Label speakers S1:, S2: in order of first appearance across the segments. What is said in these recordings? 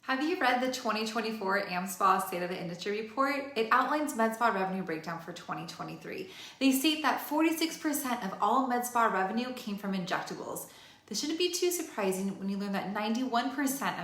S1: Have you read the 2024 AmSpa State of the Industry Report? It outlines med spa revenue breakdown for 2023. They state that 46% of all med spa revenue came from injectables. This shouldn't be too surprising when you learn that 91%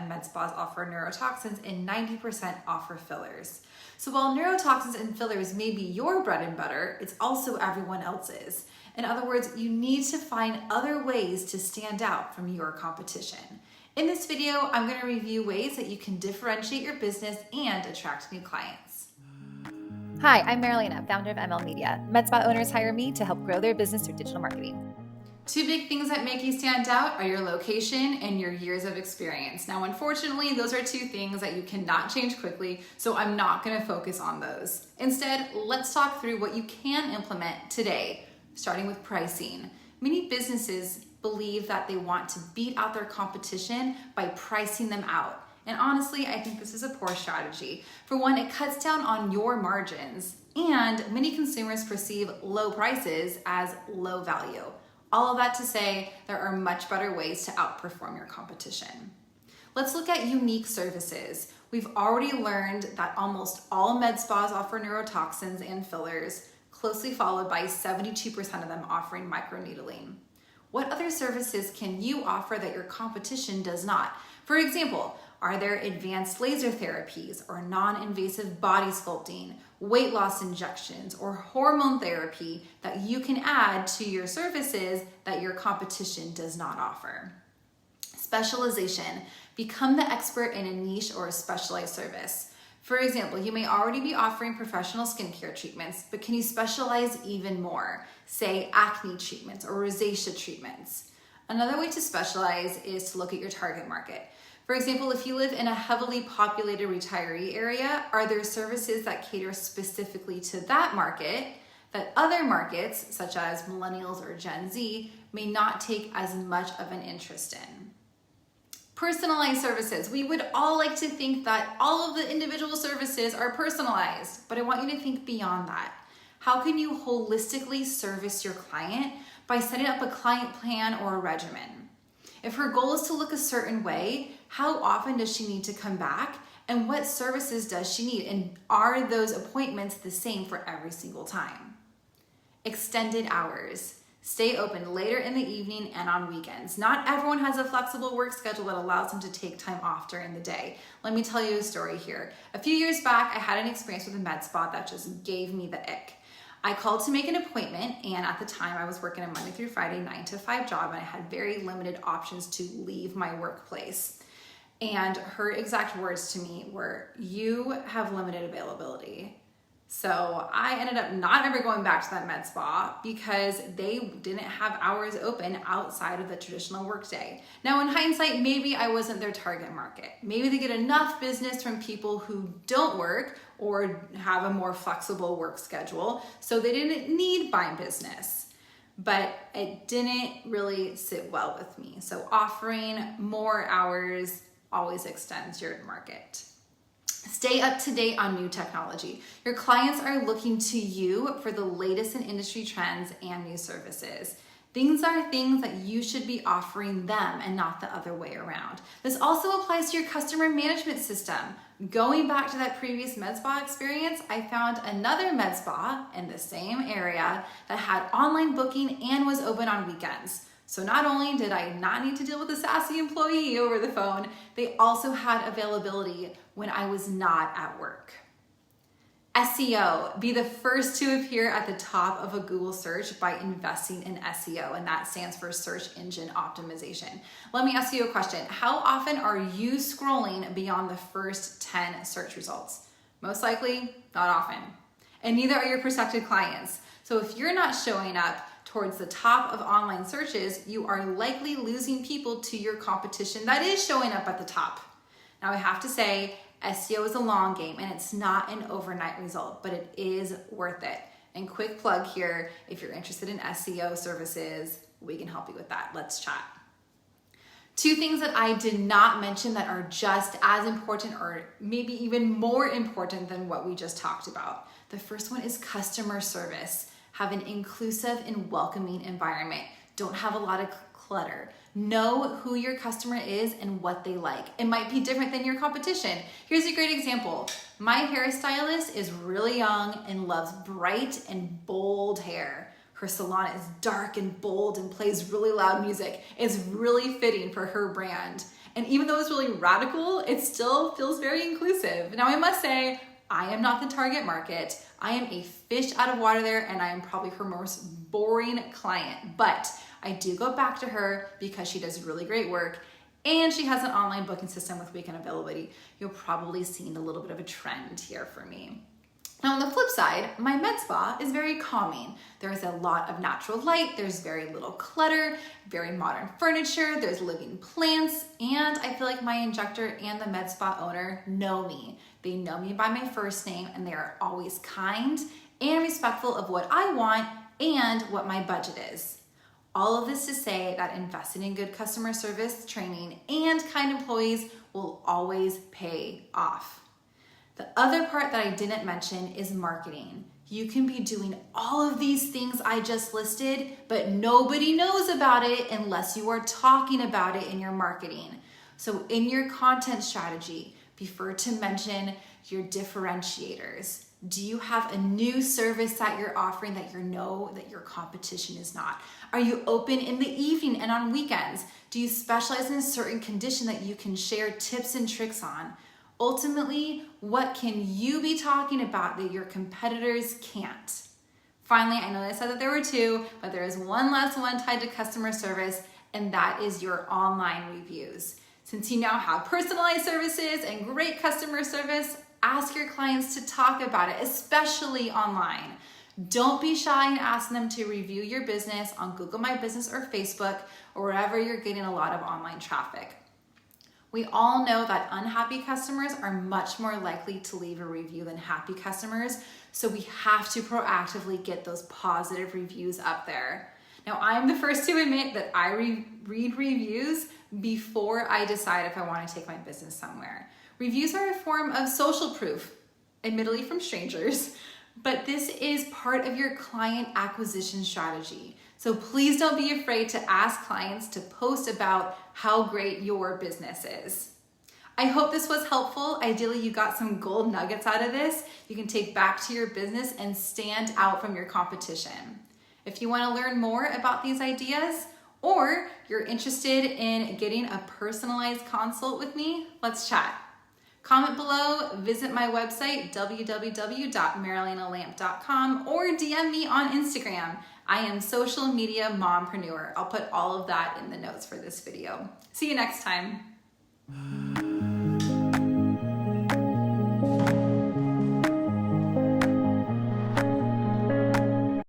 S1: of med spas offer neurotoxins and 90% offer fillers. So while neurotoxins and fillers may be your bread and butter, it's also everyone else's. In other words, you need to find other ways to stand out from your competition. In this video, I'm going to review ways that you can differentiate your business and attract new clients.
S2: Hi, I'm Marilena, founder of ML Media. Med spa owners hire me to help grow their business through digital marketing.
S1: Two big things that make you stand out are your location and your years of experience. Now, unfortunately, those are two things that you cannot change quickly, so I'm not going to focus on those. Instead, let's talk through what you can implement today, starting with pricing. Many businesses believe that they want to beat out their competition by pricing them out. And honestly, I think this is a poor strategy. For one, it cuts down on your margins, and many consumers perceive low prices as low value. All of that to say, there are much better ways to outperform your competition. Let's look at unique services. We've already learned that almost all med spas offer neurotoxins and fillers, closely followed by 72% of them offering microneedling. What other services can you offer that your competition does not? For example, are there advanced laser therapies or non-invasive body sculpting, weight loss injections, or hormone therapy that you can add to your services that your competition does not offer? Specialization. Become the expert in a niche or a specialized service. For example, you may already be offering professional skincare treatments, but can you specialize even more? Say acne treatments or rosacea treatments. Another way to specialize is to look at your target market. For example, if you live in a heavily populated retiree area, are there services that cater specifically to that market that other markets, such as millennials or Gen Z, may not take as much of an interest in? Personalized services. We would all like to think that all of the individual services are personalized, but I want you to think beyond that. How can you holistically service your client by setting up a client plan or a regimen? If her goal is to look a certain way, how often does she need to come back? And what services does she need? And are those appointments the same for every single time? Extended hours. Stay open later in the evening and on weekends. Not everyone has a flexible work schedule that allows them to take time off during the day. Let me tell you a story here. A few years back, I had an experience with a med spa that just gave me the ick. I called to make an appointment, and at the time I was working a Monday through Friday 9 to 5 job, and I had very limited options to leave my workplace. And her exact words to me were, "You have limited availability." So I ended up not ever going back to that med spa because they didn't have hours open outside of the traditional workday. Now in hindsight, maybe I wasn't their target market. Maybe they get enough business from people who don't work or have a more flexible work schedule, so they didn't need my business. But it didn't really sit well with me. So offering more hours always extends your market. Stay up to date on new technology. Your clients are looking to you for the latest in industry trends and new services. These are things that you should be offering them and not the other way around. This also applies to your customer management system. Going back to that previous med spa experience, I found another med spa in the same area that had online booking and was open on weekends. So not only did I not need to deal with a sassy employee over the phone, they also had availability when I was not at work. SEO. Be the first to appear at the top of a Google search by investing in SEO, and that stands for search engine optimization. Let me ask you a question. How often are you scrolling beyond the first 10 search results? Most likely, not often. And neither are your prospective clients. So if you're not showing up towards the top of online searches, you are likely losing people to your competition that is showing up at the top. Now I have to say, SEO is a long game and it's not an overnight result, but it is worth it. And quick plug here, if you're interested in SEO services, we can help you with that. Let's chat. Two things that I did not mention that are just as important or maybe even more important than what we just talked about. The first one is customer service. Have an inclusive and welcoming environment. Don't have a lot of clutter. Know who your customer is and what they like. It might be different than your competition. Here's a great example. My hairstylist is really young and loves bright and bold hair. Her salon is dark and bold and plays really loud music. It's really fitting for her brand. And even though it's really radical, it still feels very inclusive. Now I must say, I am not the target market. I am a fish out of water there, and I am probably her most boring client. But I do go back to her because she does really great work and she has an online booking system with weekend availability. You'll probably see a little bit of a trend here for me. Now on the flip side, my med spa is very calming. There's a lot of natural light, there's very little clutter, very modern furniture, there's living plants, and I feel like my injector and the med spa owner know me. They know me by my first name, and they are always kind and respectful of what I want and what my budget is. All of this to say that investing in good customer service training and kind employees will always pay off. The other part that I didn't mention is marketing. You can be doing all of these things I just listed, but nobody knows about it unless you are talking about it in your marketing. So in your content strategy, be sure to mention your differentiators. Do you have a new service that you're offering that you know that your competition is not? Are you open in the evening and on weekends? Do you specialize in a certain condition that you can share tips and tricks on? Ultimately, what can you be talking about that your competitors can't? Finally, I know I said that there were two, but there is one last one tied to customer service, and that is your online reviews. Since you now have personalized services and great customer service, ask your clients to talk about it, especially online. Don't be shy in asking them to review your business on Google My Business or Facebook or wherever you're getting a lot of online traffic. We all know that unhappy customers are much more likely to leave a review than happy customers, so we have to proactively get those positive reviews up there. Now, I'm the first to admit that I read reviews before I decide if I want to take my business somewhere. Reviews are a form of social proof, admittedly from strangers, but this is part of your client acquisition strategy. So please don't be afraid to ask clients to post about how great your business is. I hope this was helpful. Ideally, you got some gold nuggets out of this you can take back to your business and stand out from your competition. If you want to learn more about these ideas, or you're interested in getting a personalized consult with me, let's chat. Comment below, visit my website, www.marilenalamp.com, or DM me on Instagram. I am social media mompreneur. I'll put all of that in the notes for this video. See you next time.